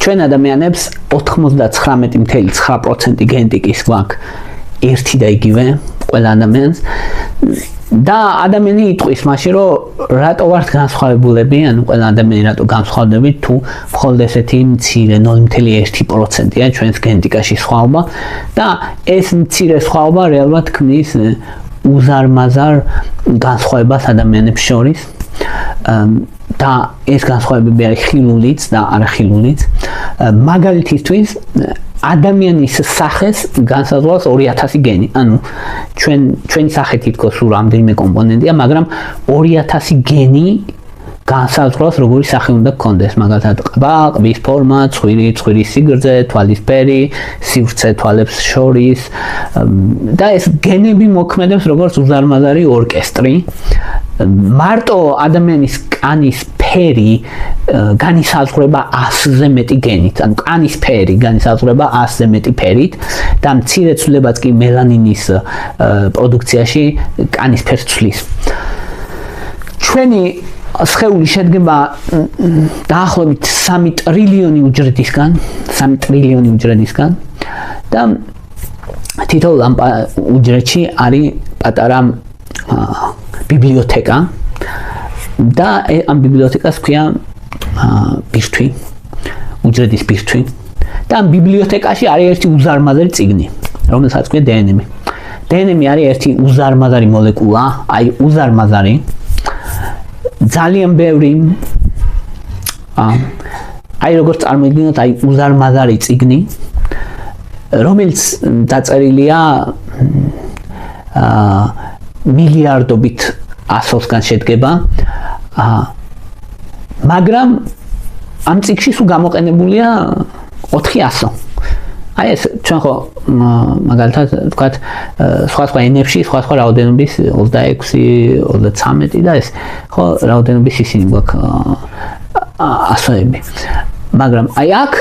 ჩვენ ადამიანებს 99.9% გენეტიკის გვაქვს ერთი და იგივე ყველა ადამიანს და ადამიანი იტყვის მაშინ რომ რატო ვართ განსხვავებულები, ანუ ყველა ადამიანი რატო განსხვავდებით თუ მხოლოდ ესეთი მცირე 0.1%-ია ჩვენს გენეტიკაში სხვაობა და ეს მცირე სხვაობა რეალურად ქმნის უზარმაზარ განსხვავებას ადამიანებს შორის და ეს განსხვავებები არის ხილულიც და არახილულიც. მაგალითისთვის ადამიანის სახეს განსაზღვრავს 2000 გენი. ანუ ჩვენი სახე თითქოს სულ რამდენიმე კომპონენტია, მაგრამ 2000 გენი განსაზღვრავს როგორი სახე უნდა გქონდეს. მაგალითად, ყბა, ყბის ფორმა, ცხვირის სიგრძე, თვალის ფერი, სივრცე თვალებს შორის და ეს გენები მოქმედებს როგორც უზარმაზარი ორკესტრი. მარტო ადამიანის კანის ფერი განისაზღვრება 100-ზე მეტი გენით, ანუ კანის ფერი განისაზღვრება 100-ზე მეტი ფერით და მცირე ცვლილებაც კი მელანინის პროდუქციაში კანის ფერს ცვლის. ჩვენი სხეული შედგება დაახლოებით 3 ტრილიონი უჯრედისგან და თითოეულ ამ უჯრედში არის პატარა ბიბლიოთეკა და ამ ბიბლიოთეკას ქვია ბირთვი, უჯრედის ბირთვი და ამ ბიბლიოთეკაში არის ერთი უზარმაზარი წიგნი, რომელსაც ქვია დნმ. დნმ არის ერთი უზარმაზარი მოლეკულა, აი უზარმაზარი, ძალიან ბევრი აი როგორც წარმოიდგინოთ, აი უზარმაზარი წიგნი, რომელიც დაწერილია მილიარდობით ასოსგან შედგება, მაგრამ ამ წიგნში სულ გამოყენებულია 400. აი ეს ჩვენ ხო მაგალითად ვთქვათ სხვა ენებში სხვა რაოდენობის 26, 33 და ეს ხო რაოდენობის ისინი გვაქვს ასოები. მაგრამ აი აქ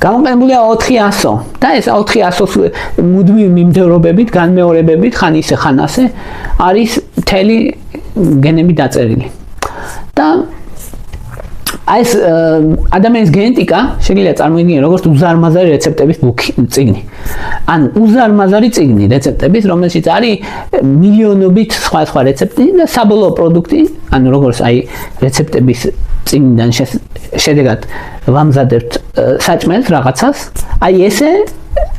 გამოყენებულია 400 და ეს 400 მუდმივი მიმდევრობებით, განმეორებებით, ხან ისე ხან ასე არის მთელი გენები დაწერილი. და ეს ადამიანის გენეტიკა შეიძლება წარმოიდგინოს როგორც უზარმაზარი რეცეპტების წიგნი. ანუ უზარმაზარი წიგნი რეცეპტების, რომელშიც არის მილიონობით სხვა რეცეპტი და საბოლოო პროდუქტი, ანუ როგორც აი რეცეპტების წიგნიდან შედეგად ვამზადებთ საჭმელს რაღაცას, აი ესე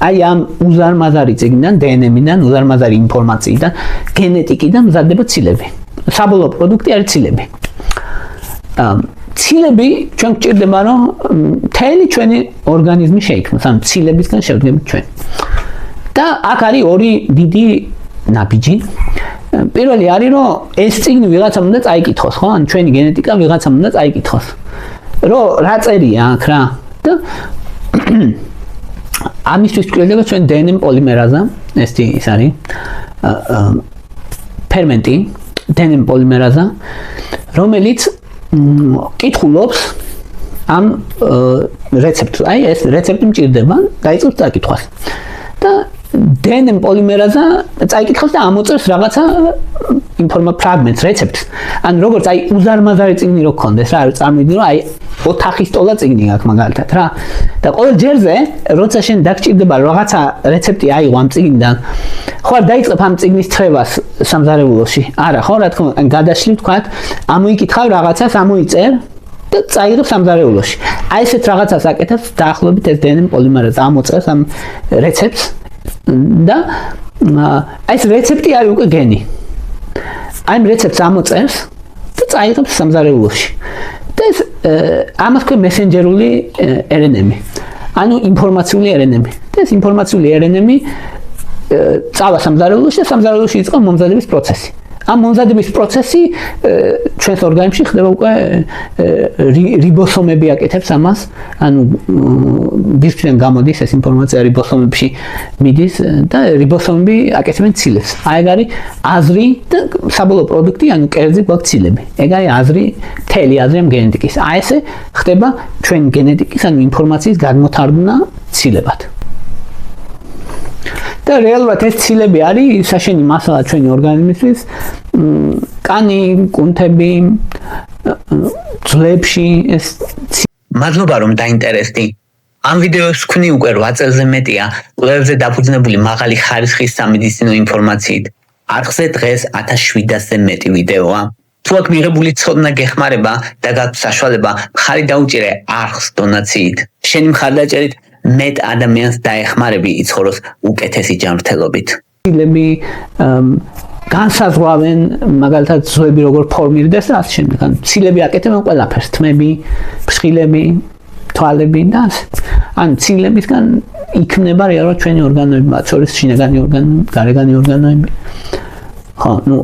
აი ამ უზარმაზარი წიგნიდან, დნმ-დან, უზარმაზარი ინფორმაციიდან, გენეტიკიდან მზადდება ცილები. საბოლოო პროდუქტი არის ცილები. ცილები ჩვენ გვჭირდება რომ მთელი ჩვენი ორგანიზმი შეიქმნას, ანუ ცილებისგან შევდგებით ჩვენ. და აქ არის ორი დიდი ნაბიჯი. პირველი არის რომ ეს წიგნი ვიღაცამ უნდა წაიკითხოს, ხო? ანუ ჩვენი გენეტიკა ვიღაცამ უნდა წაიკითხოს. რომ რა წერია აქ რა? და ამისთვის გვჭირდება ჩვენ დნმ პოლიმერაზა, ეს ის არის ფერმენტი, დნმ პოლიმერაზა, რომელიც კითხულობს ამ რეცეპტს. აი ეს რეცეპტი მჭირდება, დაიწყებს წაკითხვას. და დნმ პოლიმერაზა წაიკითხავს და ამოწერს რაღაცა ფრაგმენტს, რეცეპტს. ანუ როგორც აი უზარმაზარი წიგნი რო გქონდეს რა, წარმოიდგინე რომ აი ოთახის ტოლა წიგნი აქვს მაგალითად რა. და ყოველ ჯერზე, როცა შენ დაგჭირდება რაღაცა რეცეპტი აიღო ამ წიგნიდან, ხო არ დაიწყებ ამ წიგნის ცხევას სამზარეულოში? არა, ხო, რა თქმა უნდა, გადაშლი ვთქვათ, ამოიკითხავ რაღაცას, ამოიწერ და წაიღებ სამზარეულოში. აი ესეთ რაღაცას აკეთებს დაახლოებით ეს დნმ პოლიმერაზა ამოწერს ამ რეცეპტს და აი ეს რეცეპტი არის უკვე გენი. აი ამ რეცეპტს ამოწერს და წაიღებს სამზარეულოში. და ეს ამას ქვია მესენჯერული RNA-მი. ანუ ინფორმაციული RNA-მი. და ეს ინფორმაციული RNA-მი წავა სამზარეულოში და სამზარეულოში იწყება მომზადების პროცესი. ამ მომზადების პროცესი ჩვენს ორგანიზმში ხდება უკვე რიბოსომები აკეთებს ამას, ანუ ბირთვიდან გამოდის ეს ინფორმაცია რიბოსომებში მიდის და რიბოსომები აკეთებენ ცილებს. აი ეგ არის აზრი და საბოლოო პროდუქტი, ანუ კერძი გვაქვს ცილები. ეგ არის აზრი, მთელი აზრი ამ გენეტიკის. აი ესე ხდება ჩვენი გენეტიკის, ანუ ინფორმაციის გადმოთარგმნა ცილებად. და რეალურად ეს ცილები არის საშენი მასალა ჩვენი ორგანიზმისთვის, კანი, კუნთები, ძვლებში ეს მადლობა რომ დაინტერესდი. ამ ვიდეოს ვქნი უკვე 8 წელზე მეტია კვლევებზე დაფუძნებული მაღალი ხარისხის სამედიცინო ინფორმაციით. არხზე დღეს 1700-ზე მეტი ვიდეოა. თუ აქ მიღებული ცოდნა გეხმარება და გაქვთ საშუალება, მხარი დაუჭირე არხს დონაციით. შენი მხარდაჭერით მეტ ადამიანს დაეხმარები იცხოვროს უკეთესი ჯანმრთელობით. ცილები განსაზღვრავენ მაგალითად ცილები როგორ ფორმირდეს და ასე შემდეგ. ცილები აკეთებენ ყველაფერს, თმები, ფრთხილები, თვალები და ასე. ან ცილებისგან იქმნება რეალურად ჩვენი ორგანოები, მათ შორის შინაგანი ორგანოები, გარეგანი ორგანოები. ხო, ნუ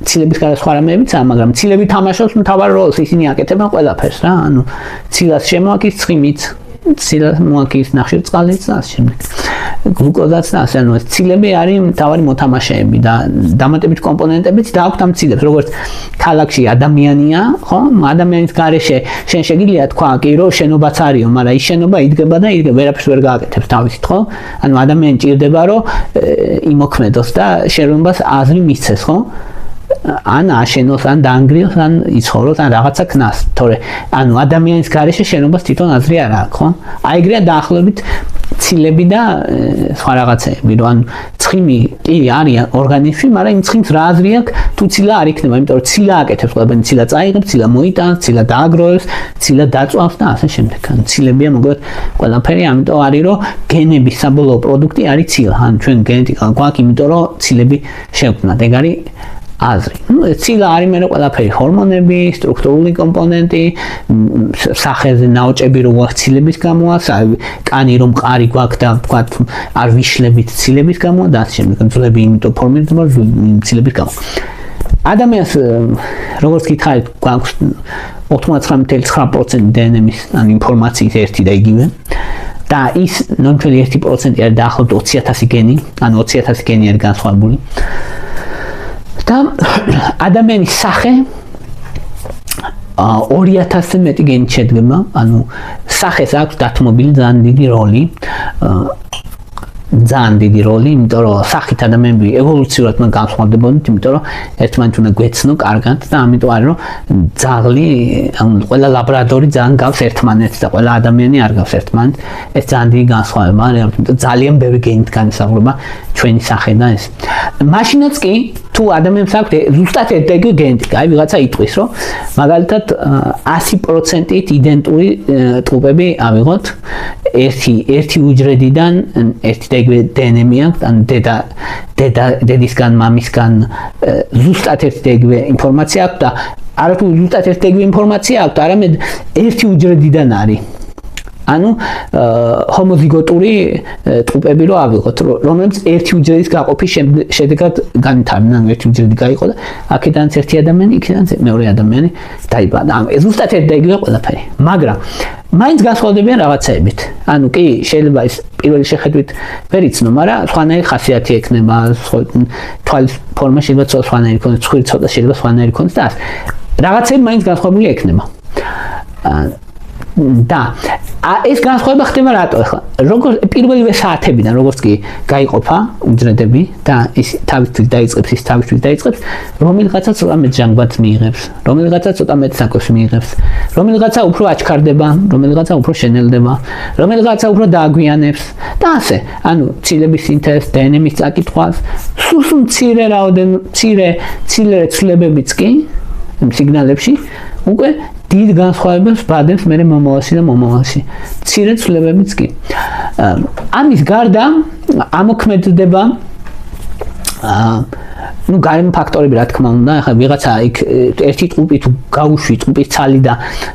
ცილების გარდა სხვა რამეებიცაა, მაგრამ ცილები თამაშობს მთავარ როლს, ისინი აკეთებენ ყველაფერს რა. ანუ ცილას შემოაკის ცხიმით, ცილას მოაკის ნახშირწყალიც და ასე შემდეგ. გლუკოზაც და ასე, ანუ ცილები არის მთავარი მოთამაშეები და დამატებით კომპონენტებიც დააქვთ ამ ცილებს, როგორც ქალაქში ადამიანია, ხო? ადამიანის გარეშე შენ შეგიძლია თქვა კი რომ შენობაც არისო, მაგრამ ის შენობა იდგება და იდგება, ვერაფერს ვერ გააკეთებს თავისით, ხო? ანუ ადამიანი ჭირდება რომ იმოქმედოს და შენობას აზრი მისცეს, ხო? ან აშენოს, ან დაანგრიოს, ან იცხოვროს, ან რაღაცა ქნას, თორე ანუ ადამიანის გარეშე შენობას თვითონ აზრი არ აქვს, ხო? აი ეგრეა დაახლოებით ცილები და სხვა რაღაცები, რომ ანუ ცხიმი კი არის ორგანიზმში, მაგრამ იმ ცხიმს რა აზრი აქვს, თუ ცილა არ იქნება, იმიტომ რომ ცილა აკეთებს ყველაფერს, ცილა წაიღებს, ცილა მოიტანს, ცილა დააგროვებს, ცილა დაწვავს და ასე შემდეგ. ანუ ცილებია მოკლედ ყველაფერი, ამიტომ არის რომ გენების საბოლოო პროდუქტი არის ცილა. ანუ ჩვენ გენეტიკა გვაქვს, იმიტომ რომ ცილები შევქმნათ. ეგ არის აზრი. ცილა არის მე ყველაფერი, ჰორმონები, სტრუქტურული კომპონენტი, სახეზე ნაოჭები რო გვაქვს ცილების გამოა, კანი რომ მყარი გვაქვს და თქვა არ ვიშლებით ცილების გამოა და ასე შემდეგ. ძვლები იმიტომ ფორმირდება ცილების გამო. ადამიანს როგორც გითხარით, გვაქვს 99.9% დნმ-ის ან ინფორმაციის ერთი და იგივე. და ის 0.1% არის დაახლოებით 20,000 გენი, ანუ 20,000 გენი არის განსხვავებული. და ადამიანის სახე 2000-ზე მეტი გენით შედგება, ანუ სახეს აქვს დათმობილი ძალიან დიდი როლი. ძალიან დიდი როლი, იმიტომ რომ სახით ადამიანები ევოლუციურად მან განსხვავდებოდით, იმიტომ რომ ერთმანეთს უნდა გვეცნო კარგად და ამიტომ არის რომ ძაღლი, ანუ ყველა ლაბრადორი ძალიან გავს ერთმანეთს და ყველა ადამიანი არ გავს ერთმანეთს. ეს ძალიან დიდი განსხვავება არის, იმიტომ ძალიან ბევრი გენით განსხვავება ჩვენი სახე და ეს. მაშინაც კი თუ ადამიანს აქვს ზუსტად ერთგვარი გენეტიკა, აი ვიღაცა იტყვის, რომ მაგალითად 100%-ით იდენტური ტყუპები ავიღოთ ერთი უჯრედიდან, ერთი და იგივე დნმ აქვს, ანუ დედისგან, მამისგან ზუსტად ერთი და იგივე ინფორმაცია აქვს და არათუ ზუსტად ერთი და იგივე ინფორმაცია აქვს, არამედ ერთი უჯრედიდან არის. ანუ ჰომოზიგოტური ტყუპები რო ავიღოთ, რომელიც ერთი უჯრედის გაყოფის შედეგად განვითარდნენ, ანუ ერთი უჯრედი გაიყო და აქედანაც ერთი ადამიანი, იქედანაც მეორე ადამიანი დაიბადა. ანუ ზუსტად ერთი და იგივე ყველაფერი. მაგრამ მაინც განსხვავდებიან რაღაცაებით. ანუ კი შეიძლება ის პირველი შეხედვით ვერ იცნო, მაგრამ სხვანაირი ხასიათი ექნება, თვალის ფორმა შეიძლება სხვანაირი იქონდეს, ცხვირი ცოტა შეიძლება სხვანაირი იქონდეს და რაღაცები მაინც განსხვავებული ექნება. და ეს განსხვავება ხდება რატო ახლა? როგორც პირველივე საათებიდან, როგორც კი გაიყოფა უჯრედები და ის თავისთვის დაიწყებს, ის თავისთვის დაიწყებს, რომელიღაცა ცოტა მეტ ჟანგბადს მიიღებს, რომელიღაცა ცოტა მეტ საკვებს მიიღებს, რომელიღაცა უფრო აჩქარდება, რომელიღაცა უფრო შენელდება, რომელიღაცა უფრო დააგვიანებს და ასე. ანუ ცილების სინთეზს, დნმ-ის წაკითხვას, სულ მცირე ცილე ცვლილებებიც კი სიგნალებში უკვე დიდ განსხვავებებს ბადებს მე მომავალში და მომავალში. მცირე ცვლილებებიც კი. ამის გარდა ამოქმედდება ну გარემო ფაქტორები რა თქმა უნდა, ახლა ვიღაცა იქ ერთი ტყუპი თუ გაუშვი ტყუპის ცალი და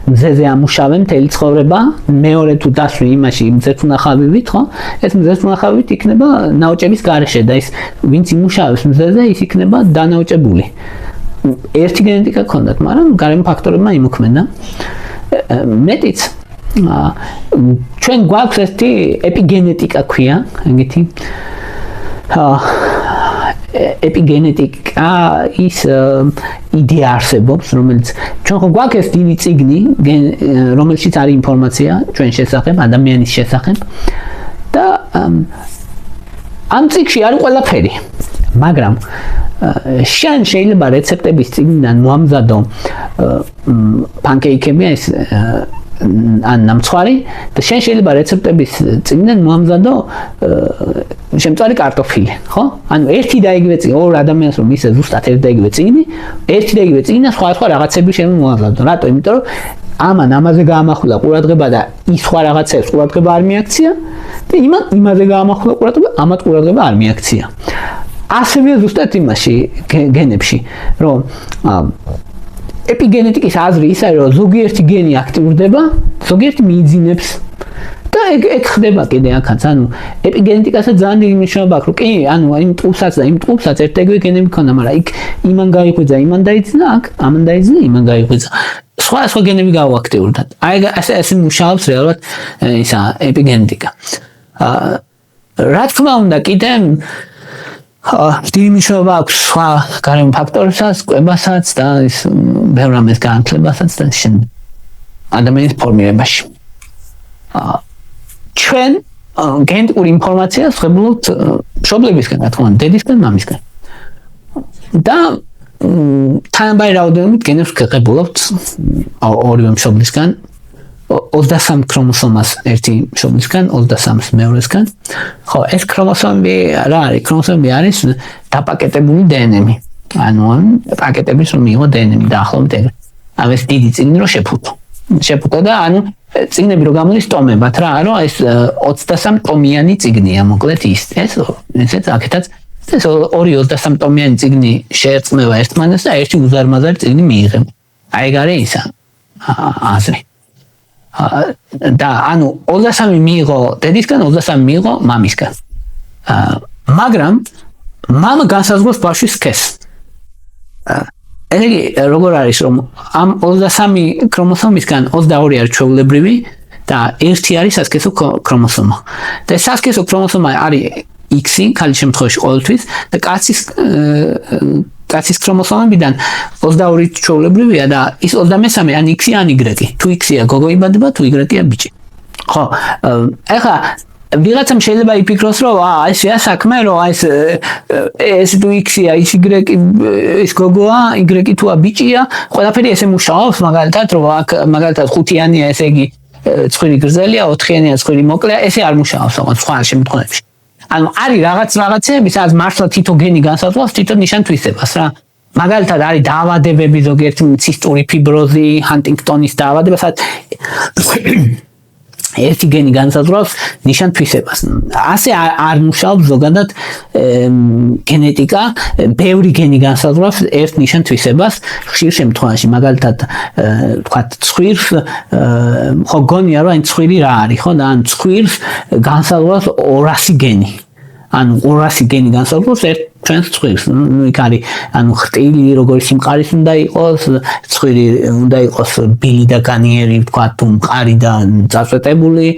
მზეზე ამუშავე მთელი ცხოვრება, მეორე თუ დასვი იმაში მზეთუნახავივით, ხო? ეს მზეთუნახავივით იქნება ნაოჭების გარეშე და ის ვინც იმუშავებს მზეზე, ის იქნება დანაოჭებული. ერთი გენეტიკა ქონდათ, მაგრამ გარემო ფაქტორებმა იმოქმედა. მეტიც ჩვენ გვაქვს ერთი ეპიგენეტიკა ქვია, ეგეთი. ეპიგენეტიკა ის იდეა არსებობს, რომელიც ჩვენ ხო გვაქვს ეს დიდი წიგნი, რომელშიც არის ინფორმაცია ჩვენ შესახებ, ადამიანის შესახებ და ამ წიგნში არის ყველაფერი. მაგრამ შენ შეიძლება რეცეპტების წიგნიდან მოამზადო პანკეიკები, ეს ან ნამცვარი და შენ შეიძლება რეცეპტების წიგნიდან მოამზადო შემწვარი კარტოფილი, ხო? ანუ ერთი და იგივე წიგნი, ორ ადამიანს რომ ისე ზუსტად ერთი და იგივე წიგნი, ერთი და იგივე წიგნი და სხვა რაღაცები შეიძლება მოამზადო. რატო? იმიტომ რომ ამაზე გაამახვილა ყურადღება და ის სხვა რაღაცებს ყურადღება არ მიაქცია და იმაზე გაამახვილა ყურადღება, ამათ ყურადღება არ მიაქცია. ასევე ზუსტად იმაში გენებში, რომ ეპიგენეტიკის აზრი ისაა, რომ ზოგიერთი გენი აქტიურდება, ზოგიერთი მიიძინებს და ეგ ხდება კიდე აქაც. ანუ ეპიგენეტიკასაც ძალიან დიდი მნიშვნელობა აქვს, რომ კი, ანუ იმ ტყუსაც და იმ ტყუსაც ერთ-ერთი გენები ქონდა, მაგრამ იქ იმან გაიღვიძა, იმან დაიძინა, აქ ამან დაიძინა, იმან გაიღვიძა. სხვა გენები გაუაქტიურდათ. აი ესე მუშაობს რეალურად ისა ეპიგენეტიკა. რა თქმა უნდა, კიდე დიდი მნიშვნელობა აქვს სხვა გარემო ფაქტორებსაც, კვებასაც და ის ბევრ რამეს განათლებასაც და ადამიანის ფორმირებაში. ჩვენ გენეტიკურ ინფორმაციას ვღებულობთ მშობლებისგან, რა თქმა უნდა, დედისგან, მამისგან. და თანაბარი რაოდენობით გენებს ვღებულობთ ორივე მშობლისგან, 23 ქრომოსომას ერთი მშობლისგან, 23-ს მეორესგან. ხო, ეს ქრომოსომები რა არის? ქრომოსომები არის დაპაკეტებული დნმ-ი. ანუ პაკეტების რომ მიიღო დნმ-ი დაახლოებით ეგრე. ამ ეს დიდი წიგნი რომ შეფუთო და ანუ წიგნები რომ გამოდის ტომებად რა, რომ ეს 23 ტომიანი წიგნია, მოკლედ ესეც აქეთაც ეს 23 ტომიანი წიგნი შეერწყმევა ერთმანეთს და ერთი უზარმაზარი წიგნი მიიღება. აი ეგ არის ისა აზრი. და ანუ 23 მიიღო დედისგან, 23 მიიღო მამისგან. მაგრამ მამა განსაზღვრავს ბავშვის სქესს. ესე როგორ არის რომ ამ 23 ქრომოსომისგან 22 არის ჩვეულებრივი და ერთი არის სასქესო ქრომოსომა. და სასქესო ქრომოსომა არის X-ი, ქალის შემთხვევაში ყოველთვის და კაცის ქრომოსომებიდან 22 ჩვეულებრივია და ის 23 ან X-ი ან Y-ი. თუ X-ია გოგო იბადება, თუ Y-ია ბიჭი. ხო, ეხლა ვიღაცამ შეიძლება იფიქროს, რომ ესეა საქმე, რომ ეს თუ X-ია, ის Y-ი ის გოგოა, Y-ი თუ ბიჭია, ყველაფერი ესე მუშაობს, მაგალითად, რომ აქ მაგალითად 5-იანია, ესე იგი ცხვირი გრძელია, 4-იანია ცხვირი მოკლეა, ესე არ მუშაობს სხვა შემთხვევებში. ანუ არის რაღაცები, სადაც მართლა თითო გენი განსაზღვრავს თითო ნიშან-თვისებას რა. მაგალითად არის დაავადებები, ზოგიერთი ცისტური ფიბროზი, ჰანტინგტონის დაავადება, სადაც ერთი გენი განსაზღვრავს ნიშან-თვისებას. ასე არ მუშაობს ზოგადად გენეტიკა, ბევრი გენი განსაზღვრავს ერთ ნიშან-თვისებას ხშირ შემთხვევაში. მაგალითად, ვთქვათ, ცხვირს ხო გონია რომ ცხვირი რა არის, ხო და ან ცხვირს განსაზღვრავს 200 გენი. ანუ 200 გენი განსაზღვრავს ერთ ჩვენს ცხვირს. ნუ იქ არის ანუ ხრტილი როგორი სიმყარის უნდა იყოს, ცხვირი უნდა იყოს ბილი და განიერი, ვთქვათ, თუ მყარი და წაწვეტებული,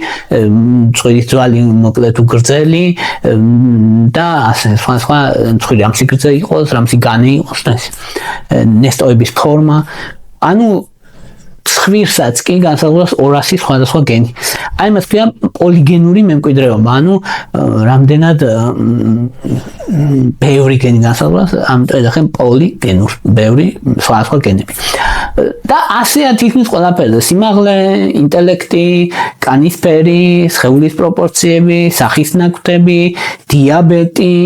ცხვირის ძვალი მოკლედ თუ გრძელი და ასე სხვა ცხვირი რამსი გრძელი იყოს, რამსი განი იყოს და ეს ნესტოების ფორმა. ანუ ცხვირსაც კი განსაზღვრავს 200 სხვადასხვა გენი. აი მას ქვია პოლიგენური მემკვიდრეობა, ანუ რამდენად ბევრი გენი განსაზღვრავს, ამიტომ ეძახენ პოლიგენურ, ბევრი სხვადასხვა გენები. და ასეა თითქმის ყველაფერზე, სიმაღლე, ინტელექტი, კანის ფერი, სხეულის პროპორციები, სახის ნაკვთები, დიაბეტი,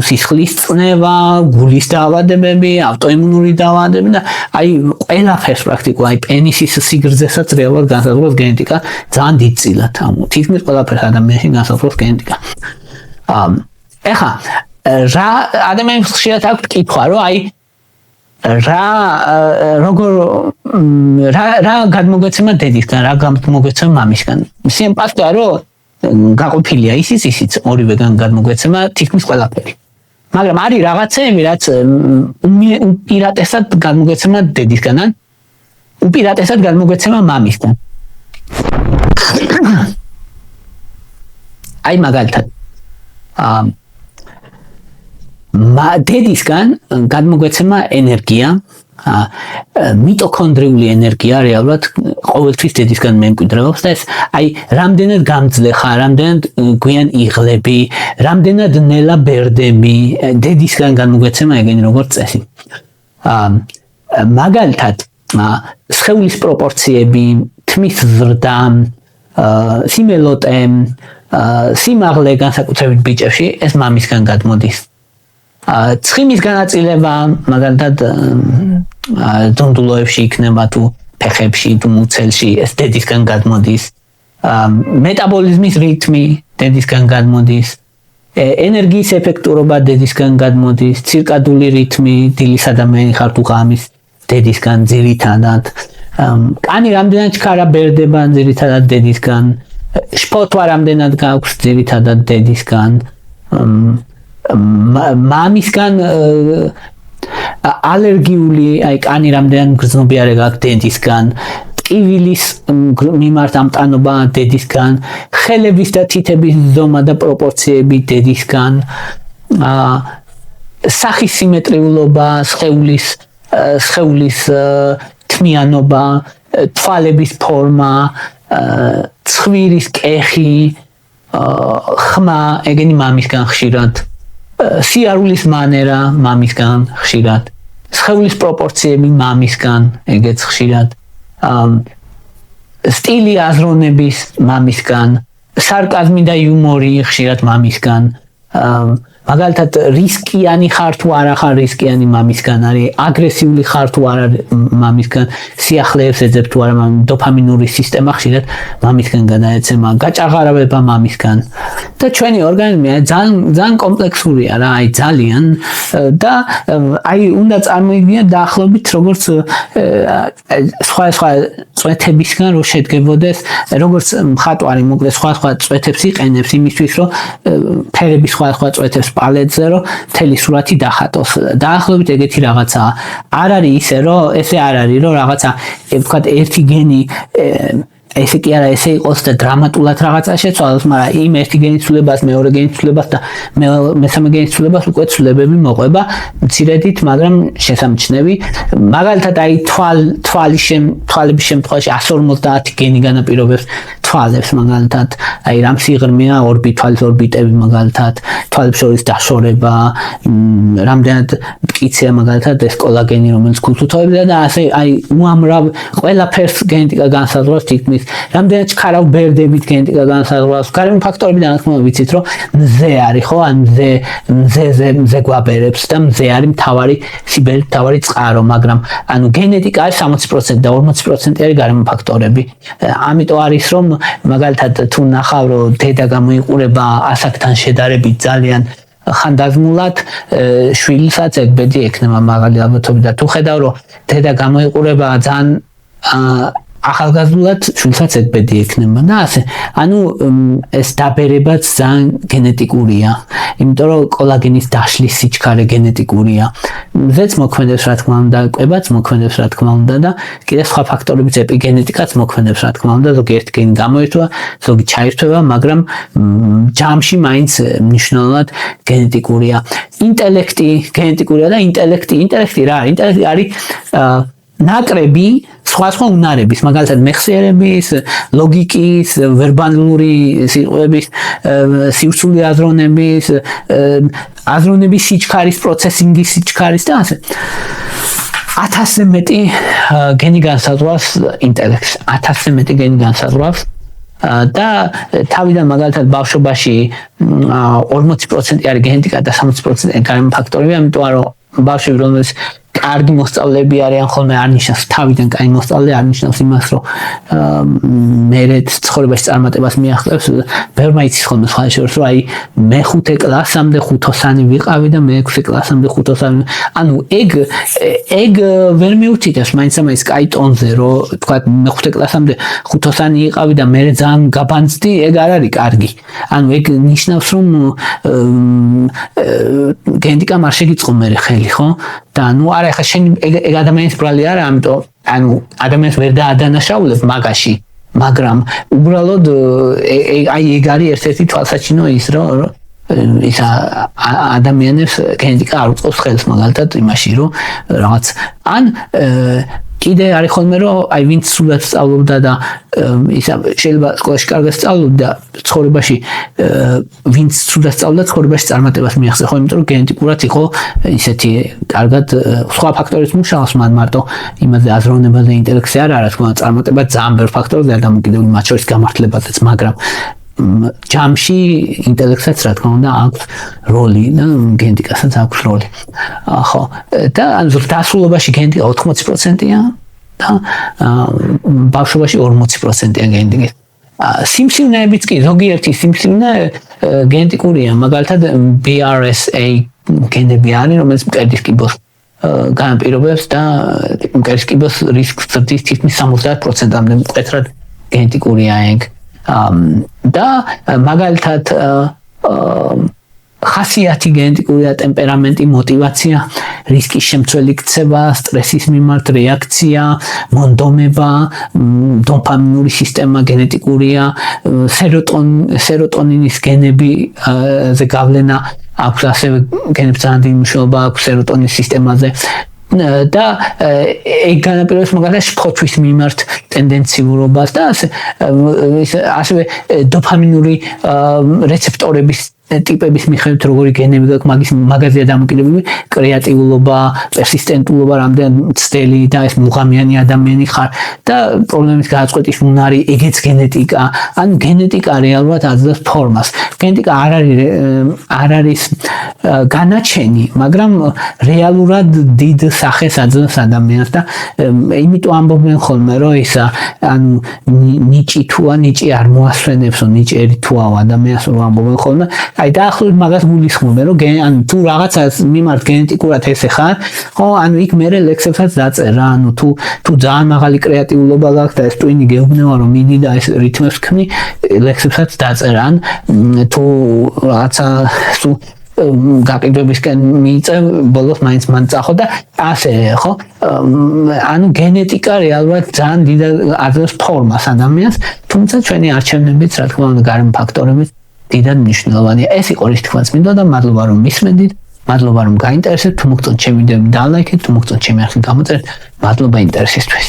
სისხლის წნევა, გულის დაავადებები, ავტოიმუნური დაავადებები და აი ყველაფერს პრაქტიკულად აი პენისის სიგრძესაც რეალურად განსაზღვრავს გენეტიკა ძალიან დიდწილად. ანუ თითქმის ყველაფერს ადამიანში განსაზღვრავს გენეტიკა. ეხლა რა ადამიანს ხშირად აქვს კითხვა, რომ აი რა გადმოგვეცემა დედისგან, რა გადმოგვეცემა მამისგან. სიმპატია რომ გაყოფილია ისიც ორივეგან გადმოგვეცემა თითქმის ყველაფერი. მაგრამ არის რაღაცები, რაც უპირატესად გადმოგვეცემა დედისგან, ან უპირატესად გადმოგვეცემა მამისგან. აი მაგალითად დედისგან გადმოგვეცემა ენერგია, მიტოქონდრიული ენერგია რეალურად ყოველთვის დედისგან მემკვიდრეობს და ეს აი რამდენად გამძლე ხარ, რამდენად გვიან იღლები, რამდენად ნელა ბერდები, დედისგან გადმოგვეცემა ეგენი როგორც წესი. მაგალითად სხეულის პროპორციები, თმის ზრდა, სიმელოტე, სიმაღლე განსაკუთრებით ბიჭებში ეს მამისგან გადმოდის. ცხიმის განაწილება მაგალითად დუნდულოებში იქნება თუ ფეხებში თუ მუცელში ეს დედისგან გადმოდის. მეტაბოლიზმის რითმი დედისგან გადმოდის. ენერგიის ეფექტურობა დედისგან გადმოდის. ცირკადული რითმი დილის ადამიანი ხარ თუ ღამის დედისგან ძირითადად. კანი რამდენად ჩქარა ბერდება ძირითადად დედისგან. შფოთვა რამდენად გაქვს ძირითადად დედისგან. მამისგან ალერგიული აი კანი რამდენად გრძნობიარე გაქვს დედისგან. ტკივილის მიმართ ამტანობა დედისგან, ხელების და თითების ზომა და პროპორციები დედისგან, სახის სიმეტრიულობა, სხეულის თმიანობა, თვალების ფორმა, ცხვირის კეხი, ხმა, ეგენი მამისგან ხშირად, სიარულის მანერა მამისგან ხშირად, სხეულის პროპორციები მამისგან, ეგეც ხშირად. სტილი აზროვნების მამისგან, სარკაზმი და იუმორი ხშირად მამისგან, მაგალითად რისკიანი ხარ თუ არა ხარ რისკიანი მამისგან არის, აგრესიული ხარ თუ არა მამისგან, სიახლეებს ეძებ თუ არა დოფამინური სისტემა ხშირად მამისგან გადაეცემა, გაჭაღარავება მამისგან და ჩვენი ორგანიზმი ძალიან კომპლექსურია რა, აი ძალიან და აი უნდა წარმოიდგინოთ დაახლოებით როგორც სხვა წვეთებისგან რო შედგებოდეს, როგორც მხატვარი მოკლედ სხვა წვეთებს იყენებს იმისთვის რომ ფერების სხვა წვეთებს პალეტზე რომ მთელი სურათი დახატოს. დაახლოებით ეგეთი რაღაცაა. არ არის ისე რომ ესე არ არის რომ რაღაცა ვთქვათ ერთი გენი ესე კი არა ესე იყოს და დრამატულად რაღაცა შეცვალოს, მაგრამ იმ ერთი გენის ცვლილებას, მეორე გენის ცვლილებას და მესამე გენის ცვლილებას უკვე ცვლილებები მოყვება მცირედით, მაგრამ შესამჩნევი. მაგალითად აი თვალების შემთხვევაში 150 გენი განაპირობებს თვალებს მაგალითად, აი რამ სიღრმეა თვალის ორბიტები მაგალითად, თვალებს შორის დაშორება, რამდენად მტკიცეა მაგალითად ეს კოლაგენი რომელიც გულს უთხოვებდა და ასე აი უამრავ ყველაფერს გენეტიკა განსაზღვრავს თითქმის, რამდენად ჩქარავ ბერდებით გენეტიკა განსაზღვრავს, გარემო ფაქტორები და თქმა უნდა ვიცით რომ მზე არის ხო, ან მზე გვაბერებს და მზე არის მთავარი სიბელი, მთავარი წყარო, მაგრამ ანუ გენეტიკა არის 60% და 40% არის გარემო ფაქტორები. ამიტომ არის რომ მაგალითად თუ ნახავ რომ დედა გამოიყურება ასაკთან შედარებით ძალიან ხანდაზმულად, შვილსაც ეგბედი ექნება მაღალი ალბათობით და თუ ხედავ რომ დედა გამოიყურება ძალიან ახალგაზრდულად, შვილსაც ეგბედი ექნება და ასე. ანუ ეს დაბერებაც ძალიან გენეტიკურია, იმიტომ რომ კოლაგენის დაშლის სიჩქარე გენეტიკურია. მზეც მოქმედებს რა თქმა უნდა, კვებაც მოქმედებს რა თქმა უნდა და კიდევ სხვა ფაქტორებიც ეპიგენეტიკაც მოქმედებს რა თქმა უნდა, ზოგიერთი გენი გამოირთვა, ზოგი ჩაირთვება, მაგრამ ჯამში მაინც მნიშვნელოვნად გენეტიკურია. ინტელექტი გენეტიკურია და ინტელექტი რა არის? ინტელექტი არის ნაკრები სხვა უნარების, მაგალითად მეხსიერების, ლოგიკის, ვერბალური სიტყვების, სივრცული აზროვნების, აზროვნების სიჩქარის, პროცესინგის სიჩქარის და ასე. 1000-ზე მეტი გენი განსაზღვრავს ინტელექტს, 1000-ზე მეტი გენი განსაზღვრავს და თავიდან მაგალითად ბავშვობაში 40% არის გენეტიკა და 60% გარემო ფაქტორები, ამიტომ რომ ბავშვები რომელიც კარგი მოსწავლეები არიან ხოლმე არ ნიშნავს თავიდან კაი მოსწავლე არ ნიშნავს იმას რომ მერე ცხოვრებაში წარმატებას მიაღწევს. ბევრმა იცის ხოლმე სხვა შორის რომ აი მე-5 კლასამდე 5-ოსანი ვიყავი და მე-6 კლასამდე 5-ოსანი, ანუ ეგ ვერ მიუთითებს მაინც კაი ტონზე რომ თქვა მე-5 კლასამდე 5-ოსანი იყავი და მე ძალიან გაბანძდი, ეგ არ არის კარგი. ანუ ეგ ნიშნავს რომ გენეტიკამ არ შეგიწყო მე ხელი ხო? და ნუ არა ხა შენ ეგ ადამიანის ბრალი არა, ამიტომ ანუ ადამიანს ვერ დაადანაშაულებ მაგაში, მაგრამ უბრალოდ აი ეგ არის ერთ-ერთი თვალსაჩინო ის რომ ის ადამიანებს გენეტიკა არ უწყობს ხელს მაგალითად იმაში რომ რაღაც ან კიდე არის ხოლმე რომ აი ვინც სულად სწავლობდა და ისა შეიძლება სკოლაში კარგად სწავლობდა ცხოვრებაში ვინც სულად სწავლობდა ცხოვრებაში წარმატებას მიაღწია ხო იმიტომ რომ გენეტიკურად იყო ისეთი კარგად სხვა ფაქტორიც მუშაობს მან მარტო იმაზე აზროვნებაზე ინტელექტზე არ არის თქო წარმატება ძალიან ბევრ ფაქტორზეა დამოკიდებული მათ შორის გამართლებაზეც მაგრამ ჯამში ინტელექტსაც რა თქმა უნდა აქვს როლი და გენეტიკასაც აქვს როლი. ხო და დასრულობაში გენეტიკა 80%-ია და ბავშვობაში 40%-ია გენეტიკის. სიმსივნეებიც კი ზოგიერთი სიმსივნე გენეტიკურია, მაგალითად BRSA გენები არის, რომელიც მკერდის კიბოს განაპირობებს და მკერდის კიბოს რისკს ზრდის თითქმის 70%-მდე მკვეთრად გენეტიკურია ეგ. და მაგალითად ხასიათი გენეტიკურია ტემპერამენტი, მოტივაცია, რისკის შემცველი ქცევა, სტრესის მიმართ რეაქცია, მონდომება, დოპამინური სისტემა გენეტიკურია, სეროტონინის გენებზე გავლენა აქვს ასევე გენებს ძალიან დიდი მნიშვნელობა აქვს სეროტონის სისტემაზე. და ეგ განაპირობებს მაგალითად შფოთვის მიმართ ტენდენციურობას და ასევე დოპამინური რეცეპტორების ტიპების მიხედვით როგორი გენები გაქვს მაგაზია დამოკიდებული კრეატიულობა, პერსისტენტულობა, რამდენ ცდელი და ეს მუღამიანი ადამიანი ხარ და პრობლემის გადაწყვეტის უნარი, ეგეც გენეტიკა, ან გენეტიკა რეალურად აძლევს ფორმას. გენეტიკა არ არის განაჩენი, მაგრამ რეალურად დიდ სახეს აძლევს ადამიანს და იმიტომ ამბობენ ხოლმე რომ ისა ანუ ნიჭი თუა ნიჭი არ მოასვენებსო ნიჭერი თუაო ადამიანს რომ ამბობენ ხოლმე აი დაახლოებით მაგას გულისხმობენ რომ ანუ თუ რაღაცას მიმართ გენეტიკურად ესე ხარ ხო ანუ იქ მერე ლექსებსაც დაწერ რა ანუ თუ ძალიან მაღალი კრეატიულობა გაქვს და ეს ტვინი გეუბნება რომ მიდი და ეს რითმებს ქმნი ლექსებსაც დაწერ ან თუ რაღაცა თუ გაყიდვებისკენ მიიწე ბოლოს მაინც მან წახო და ასე ხო ანუ გენეტიკა რეალურად ძალიან დიდ აძლევს ფორმას ადამიანს თუმცა ჩვენი არჩევნებიც რა თქმა უნდა გარემო ფაქტორებიც დიდად მნიშვნელოვანია ეს იყო რის თქმაც მინდოდა და მადლობა რომ მისმენდით მადლობა რომ გაინტერესებთ თუ მოგწონთ ჩემი ვიდეო დალაიქეთ თუ მოგწონთ ჩემი არხი გამოწერეთ მადლობა ინტერესისთვის